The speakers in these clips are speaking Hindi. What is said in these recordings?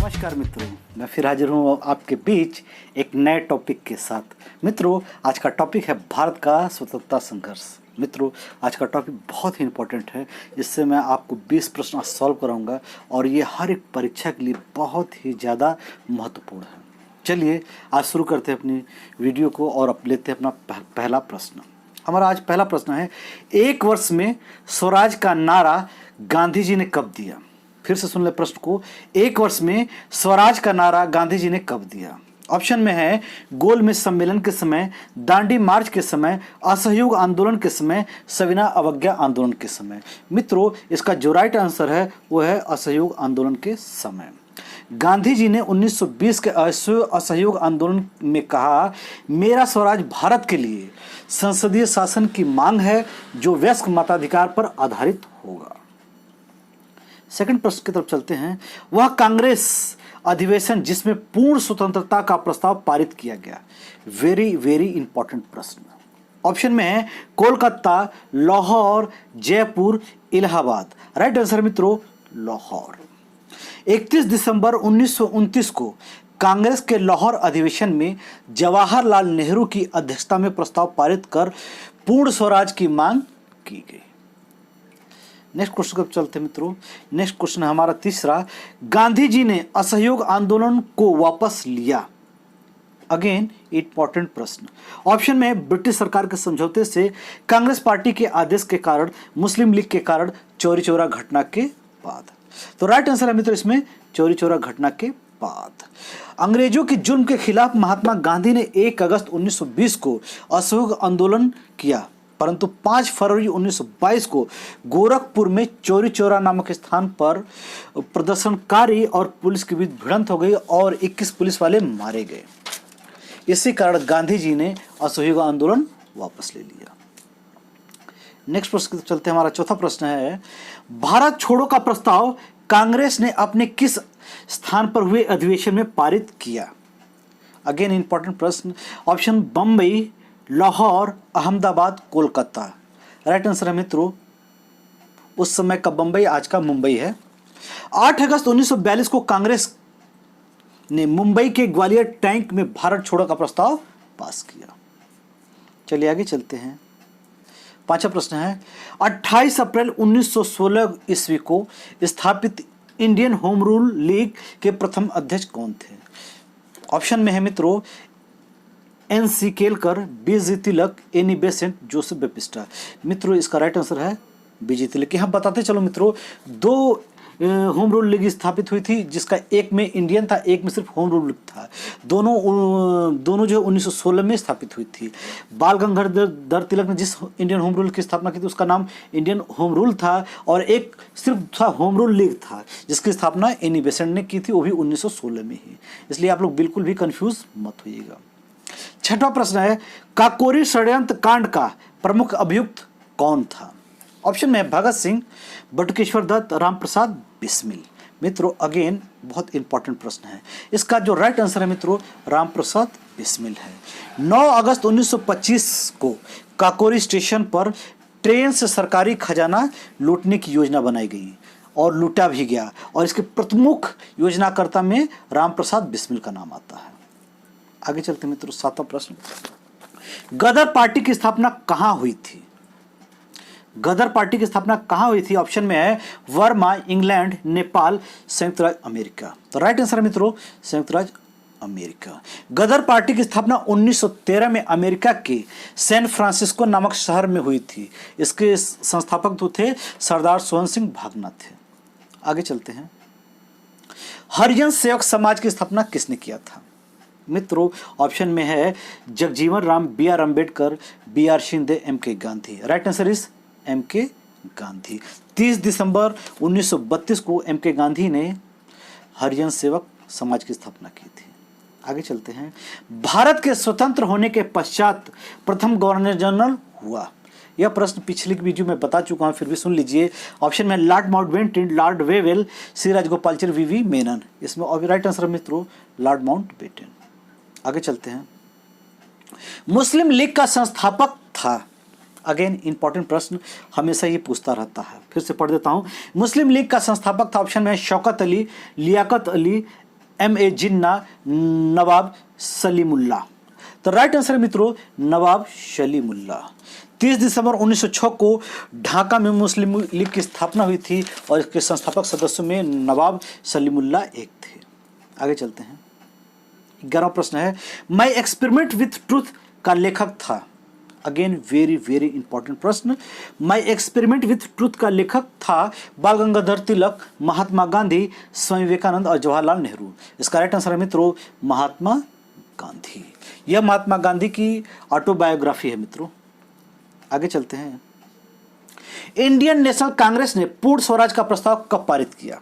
नमस्कार मित्रों, मैं फिर हाजिर हूँ आपके बीच एक नए टॉपिक के साथ। मित्रों, आज का टॉपिक है भारत का स्वतंत्रता संघर्ष। मित्रों, आज का टॉपिक बहुत ही इम्पोर्टेंट है, जिससे मैं आपको 20 प्रश्न सॉल्व कराऊंगा और ये हर एक परीक्षा के लिए बहुत ही ज़्यादा महत्वपूर्ण है। चलिए आज शुरू करते हैं अपनी वीडियो को और अब लेते हैं अपना पहला प्रश्न। हमारा आज पहला प्रश्न है, एक वर्ष में स्वराज का नारा गांधी जी ने कब दिया? फिर से सुन ले प्रश्न को, एक वर्ष में स्वराज का नारा गांधी जी ने कब दिया? ऑप्शन में है गोल मेज सम्मेलन के समय, दांडी मार्च के समय, असहयोग आंदोलन के समय, सविनय अवज्ञा आंदोलन के समय। मित्रों, इसका जो राइट आंसर है वो है असहयोग आंदोलन के समय। गांधी जी ने 1920 के असहयोग आंदोलन में कहा, मेरा स्वराज भारत के लिए संसदीय शासन की मांग है जो वयस्क मताधिकार पर आधारित होगा। सेकंड प्रश्न की तरफ चलते हैं। वह कांग्रेस अधिवेशन जिसमें पूर्ण स्वतंत्रता का प्रस्ताव पारित किया गया। वेरी वेरी इंपॉर्टेंट प्रश्न। ऑप्शन में है कोलकाता, लाहौर, जयपुर, इलाहाबाद। राइट आंसर मित्रों लाहौर। 31 दिसंबर 1929 को कांग्रेस के लाहौर अधिवेशन में जवाहरलाल नेहरू की अध्यक्षता में प्रस्ताव पारित कर पूर्ण स्वराज की मांग की गई। नेक्स्ट क्वेश्चन पर चलते हैं मित्रों। नेक्स्ट क्वेश्चन है हमारा तीसरा, गांधी जी ने असहयोग आंदोलन को वापस लिया। अगेन इंपॉर्टेंट प्रश्न। ऑप्शन में ब्रिटिश सरकार के समझौते से, कांग्रेस पार्टी के आदेश के कारण, मुस्लिम लीग के कारण, चौरी चौरा घटना के बाद। तो राइट आंसर है मित्रों इसमें चौरी चौरा घटना के बाद। अंग्रेजों के जुर्म के खिलाफ महात्मा गांधी ने 1 अगस्त 1920 को असहयोग आंदोलन किया, परंतु 5 फरवरी 1922 को गोरखपुर में चौरी चौरा नामक स्थान पर प्रदर्शनकारी और पुलिस के बीच भिड़ंत हो गई और 21 पुलिस वाले मारे गए। इसी कारण गांधी जी ने असहयोग आंदोलन वापस ले लिया। नेक्स्ट प्रश्न की चलते हैं। हमारा चौथा प्रश्न है, भारत छोड़ो का प्रस्ताव कांग्रेस ने अपने किस स्थान पर हुए अधिवेशन में पारित किया? अगेन इंपॉर्टेंट प्रश्न। Option Bombay, Lahore, Ahmedabad, Kolkata. Right answer है मित्रों उस समय का बंबई, आज का मुंबई है। 8 अगस्त 1942 को कांग्रेस ने मुंबई के ग्वालियर टैंक में भारत छोड़ो का प्रस्ताव पास किया। चलिए आगे चलते हैं। पांचवा प्रश्न है, 28 अप्रैल 1916 ईस्वी को स्थापित इंडियन होम रूल लीग के प्रथम अध्यक्ष कौन थे? ऑप्शन में है मित्रों एन.सी. केलकर, बी.जी. तिलक, एनी बेसेंट, जोसेफ बेपिस्टा। मित्रों इसका राइट आंसर है बी.जी. तिलक। यहाँ बताते चलो मित्रों, 2 होम रूल लीग स्थापित हुई थी, जिसका एक में इंडियन था, एक में सिर्फ होम रूल लीग था। दोनों जो 1916 में स्थापित हुई थी। बाल गंगाधर तिलक ने जिस इंडियन होम रूल की स्थापना की थी उसका नाम इंडियन होम रूल था, और एक सिर्फ था होम रूल लीग था जिसकी स्थापना एनी बेसेंट ने की थी, वो भी 1916 में ही। इसलिए आप लोग बिल्कुल भी कंफ्यूज मत होइएगा। छठवां प्रश्न है, काकोरी षड्यंत्र कांड का प्रमुख अभियुक्त कौन था? ऑप्शन में भगत सिंह, बटुकेश्वर दत्त, रामप्रसाद बिस्मिल। मित्रों अगेन बहुत इंपॉर्टेंट प्रश्न है। इसका जो राइट आंसर है मित्रों रामप्रसाद बिस्मिल है। 9 अगस्त 1925 को काकोरी स्टेशन पर ट्रेन से सरकारी खजाना लूटने की योजना बनाई गई और लूटा भी गया, और इसके प्रमुख योजनाकर्ता में रामप्रसाद बिस्मिल का नाम आता है। आगे चलते मित्रों। 7वां प्रश्न, गदर पार्टी की स्थापना कहां हुई थी? गदर पार्टी की स्थापना कहां हुई थी? ऑप्शन में है वर्मा, इंग्लैंड, नेपाल, संयुक्त राज्य अमेरिका। तो राइट आंसर है मित्रों संयुक्त राज्य अमेरिका। गदर पार्टी की स्थापना 1913 में अमेरिका के सैन फ्रांसिस्को नामक शहर में हुई थी। इसके संस्थापक तो थे सरदार सोहन सिंह भागना थे। आगे चलते हैं। हरिजन सेवक समाज की स्थापना किसने किया था? मित्रों ऑप्शन में है Jagjivan Ram, B R. Ambedkar, B R. Shinde, M K. Gandhi. Right answer is M K. Gandhi. 30 दिसंबर 1932 को एम.के. गांधी ने हरिजन सेवक समाज की स्थापना की थी। आगे चलते हैं। भारत के स्वतंत्र होने के पश्चात प्रथम गवर्नर जनरल हुआ। यह प्रश्न पिछली वीडियो में बता चुका हूं, फिर भी सुन लीजिए। ऑप्शन में लॉर्ड माउंटबेटन, लॉर्ड वेवेल, सी राजगोपालचारी, वी.वी. मेनन। इसमें राइट आंसर मित्रों लॉर्ड माउंटबेटन। आगे चलते हैं। मुस्लिम लीग का संस्थापक था। अगेन इंपॉर्टेंट प्रश्न, हमेशा ये पूछता रहता है, फिर से पढ़ देता हूं। मुस्लिम लीग का संस्थापक था। ऑप्शन में शौकत अली, लियाकत अली, M.A. जिन्ना, नवाब सलीमुल्लाह। तो राइट आंसर है मित्रों नवाब सलीमुल्लाह। 30 दिसंबर 1906 को ढाका में मुस्लिम लीग की स्थापना हुई थी और इसके संस्थापक सदस्यों में नवाब सलीमुल्लाह एक थे। आगे चलते हैं। 11वां प्रश्न है, माय एक्सपेरिमेंट विथ ट्रूथ का लेखक था। अगेन वेरी वेरी इंपॉर्टेंट प्रश्न। माय एक्सपेरिमेंट विथ ट्रूथ का लेखक था बाल गंगाधर तिलक, महात्मा गांधी, स्वामी विवेकानंद और जवाहरलाल नेहरू। इसका राइट आंसर है मित्रों महात्मा गांधी। यह महात्मा गांधी की ऑटोबायोग्राफी है मित्रों। आगे चलते हैं। इंडियन नेशनल कांग्रेस ने पूर्ण स्वराज का प्रस्ताव कब पारित किया?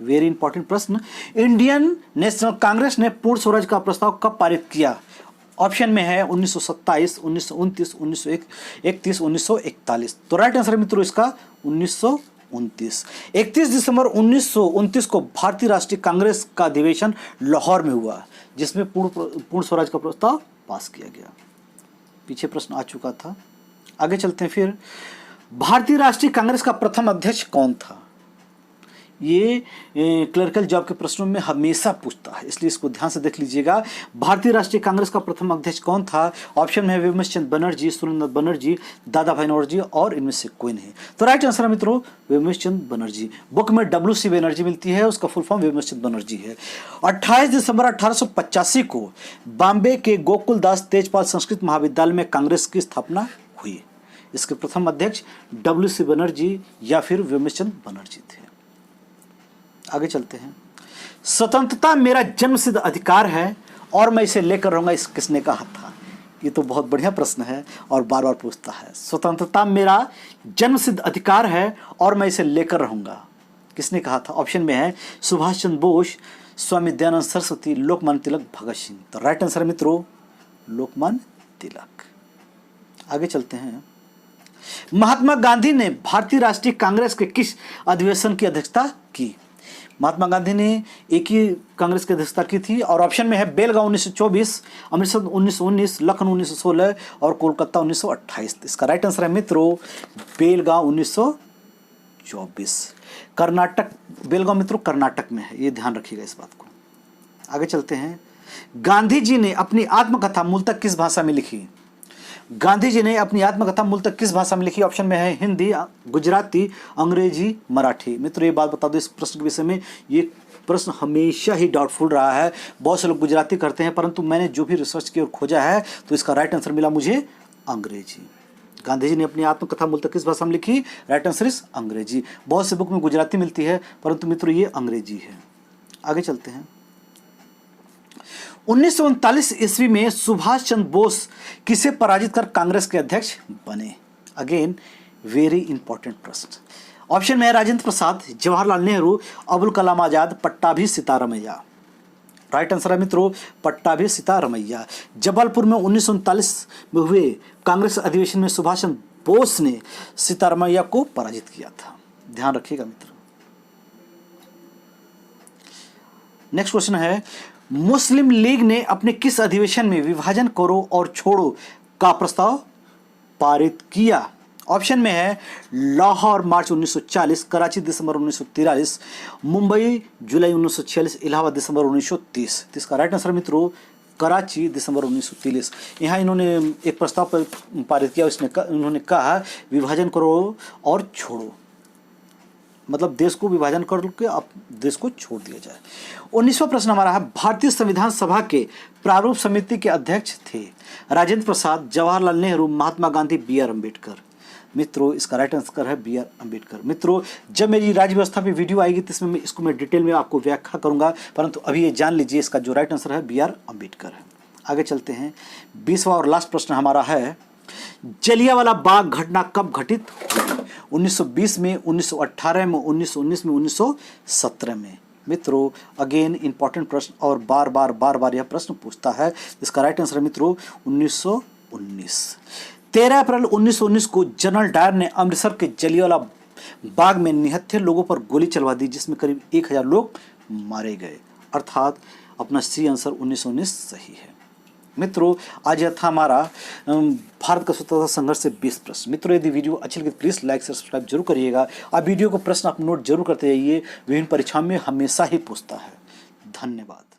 वेरी इंपॉर्टेंट प्रश्न। इंडियन नेशनल कांग्रेस ने पूर्ण स्वराज का प्रस्ताव कब पारित किया? ऑप्शन में है 1927, 1929, 1931, 1941। तो राइट आंसर है मित्रों इसका 1929। 31 दिसंबर 1929 को भारतीय राष्ट्रीय कांग्रेस का अधिवेशन लाहौर में हुआ, जिसमें पूर्ण स्वराज का प्रस्ताव पास किया गया। पीछे प्रश्न आ चुका था। आगे चलते हैं फिर। भारतीय राष्ट्रीय कांग्रेस का प्रथम अध्यक्ष कौन था? ये क्लर्कल जॉब के प्रश्नों में हमेशा पूछता है, इसलिए इसको ध्यान से देख लीजिएगा। भारतीय राष्ट्रीय कांग्रेस का प्रथम अध्यक्ष कौन था? ऑप्शन में है विमलचंद बनर्जी, सुरेंद्र बनर्जी, दादा भाई नौरोजी और इनमें से कोई नहीं। तो राइट आंसर है मित्रों विमलचंद बनर्जी। बुक में WC बनर्जी मिलती है, उसका फुल फॉर्म विमलचंद बनर्जी है। 28 दिसंबर 1885 को बॉम्बे के गोकुलदास तेजपाल संस्कृत महाविद्यालय में कांग्रेस की स्थापना हुई। इसके प्रथम अध्यक्ष WC बनर्जी या फिर विमलचंद बनर्जी थे। आगे चलते हैं। स्वतंत्रता मेरा जन्मसिद्ध अधिकार है और मैं इसे लेकर रहूंगा, इस किसने कहा था? ये तो बहुत बढ़िया प्रश्न है और बार बार पूछता है। स्वतंत्रता मेरा जन्मसिद्ध अधिकार है और मैं इसे लेकर रहूंगा, किसने कहा था? ऑप्शन में है सुभाष चंद्र बोस, स्वामी दयानंद सरस्वती, लोकमान्य तिलक, भगत सिंह। तो राइट आंसर है मित्रों लोकमान्य तिलक। आगे चलते हैं। महात्मा गांधी ने भारतीय राष्ट्रीय कांग्रेस के किस अधिवेशन की अध्यक्षता की? महात्मा गांधी ने एक ही कांग्रेस की अध्यक्षता की थी और ऑप्शन में है बेलगांव 1924, अमृतसर 1919, लखनऊ 1916 और कोलकाता 1928। इसका राइट आंसर है मित्रों बेलगांव 1924। कर्नाटक, बेलगांव मित्रों कर्नाटक में है, ये ध्यान रखिएगा इस बात को। आगे चलते हैं। गांधी जी ने अपनी आत्मकथा मूलतः किस भाषा में लिखी? गांधी जी ने अपनी आत्मकथा मूलतः किस भाषा में लिखी? ऑप्शन में है हिंदी, गुजराती, अंग्रेजी, मराठी। मित्रों ये बात बता दो इस प्रश्न के विषय में, ये प्रश्न हमेशा ही डाउटफुल रहा है। बहुत से लोग गुजराती करते हैं, परंतु मैंने जो भी रिसर्च की और खोजा है तो इसका राइट आंसर मिला मुझे अंग्रेजी। गांधी जी ने अपनी आत्मकथा मूलतः किस भाषा में लिखी? राइट आंसर इज अंग्रेजी। बहुत से बुक में गुजराती मिलती है, परंतु मित्रों ये अंग्रेजी है। आगे चलते हैं। 1939 ईस्वी में सुभाष चंद्र बोस किसे पराजित कर कांग्रेस के अध्यक्ष बने? अगेन वेरी इंपॉर्टेंट प्रश्न। ऑप्शन में है राजेंद्र प्रसाद, जवाहरलाल नेहरू, अबुल कलाम आजाद, पट्टाभी सीतारमैया। राइट आंसर है मित्रों पट्टाभी सीतारमैया। जबलपुर में 1939 में हुए कांग्रेस अधिवेशन में सुभाष चंद्र बोस ने सीतारमैया को पराजित किया था, ध्यान रखिएगा मित्रों। नेक्स्ट क्वेश्चन है, मुस्लिम लीग ने अपने किस अधिवेशन में विभाजन करो और छोड़ो का प्रस्ताव पारित किया? ऑप्शन में है लाहौर मार्च 1940, कराची दिसंबर 1943, मुंबई जुलाई 1946, इलाहाबाद दिसंबर 1930। इसका राइट आंसर मित्रों कराची दिसंबर 1930। यहाँ इन्होंने एक प्रस्ताव पारित किया, उन्होंने कहा विभाजन करो और छोड़ो, मतलब देश को विभाजन करके अब देश को छोड़ दिया जाए। 19वां प्रश्न हमारा है, भारतीय संविधान सभा के प्रारूप समिति के अध्यक्ष थे राजेंद्र प्रसाद, जवाहरलाल नेहरू, महात्मा गांधी, BR अम्बेडकर। मित्रों इसका राइट आंसर है BR अम्बेडकर। मित्रों जब मेरी राज्य व्यवस्था पे वीडियो आएगी तो इसमें इसको मैं डिटेल में आपको व्याख्या करूंगा, परंतु अभी ये जान लीजिए इसका जो राइट आंसर है BR अम्बेडकर है। आगे चलते हैं। 20वां और लास्ट प्रश्न हमारा है, जलियांवाला बाग घटना कब घटित हुई? 1920 में, 1918 में, 1919 में, 1917 में। मित्रों अगेन इंपॉर्टेंट प्रश्न और बार बार यह प्रश्न पूछता है। इसका राइट आंसर है मित्रों 1919। 13 अप्रैल 1919 को जनरल डायर ने अमृतसर के जलियांवाला बाग में निहत्थे लोगों पर गोली चलवा दी, जिसमें करीब 1000 लोग मारे गए। अर्थात अपना सी आंसर 1919 सही है। मित्रों आज यह था हमारा भारत का स्वतंत्रता संघर्ष से 20 प्रश्न। मित्रों यदि वीडियो अच्छी लगे प्लीज़ लाइक से सब्सक्राइब जरूर करिएगा। आप वीडियो को प्रश्न आप नोट जरूर करते जाइए, विभिन्न परीक्षाओं में हमेशा ही पूछता है। धन्यवाद।